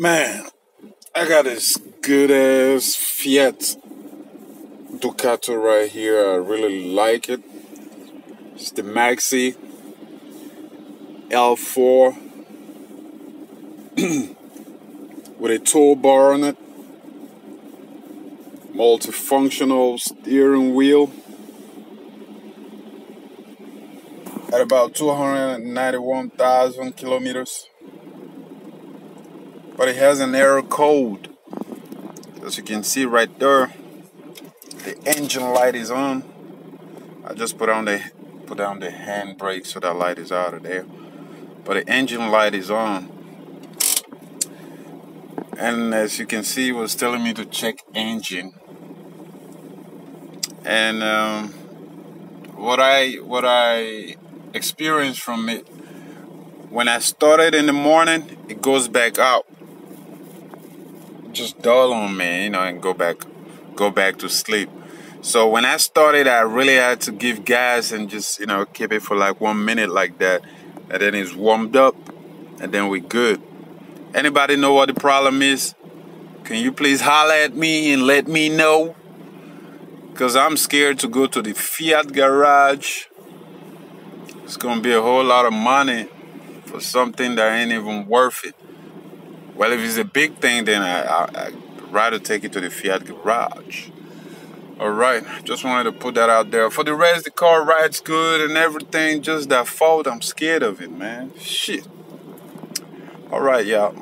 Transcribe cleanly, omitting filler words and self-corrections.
Man, I got this good ass Fiat Ducato right here. I really like it. It's the Maxi L4 with a toolbar on it, multifunctional steering wheel at about 291,000 kilometers. But it has an error code. As you can see right there, the engine light is on. I just put down the handbrake so that light is out of there. But the engine light is on. And as you can see, it was telling me to check engine. And what I experienced from it, when I started in the morning, it goes back out. Just dull on me, and go back to sleep. So when I started, I really had to give gas and just keep it for like 1 minute like that, and then it's warmed up, and then we're good. Anybody know what the problem is? Can you please holler at me and let me know? Because I'm scared to go to the Fiat garage. It's gonna be a whole lot of money for something that ain't even worth it. Well, if it's a big thing, then I'd rather take it to the Fiat garage. Alright, just wanted to put that out there. For the rest, the car rides good and everything. Just that fault, I'm scared of it, man. Shit. Alright, y'all.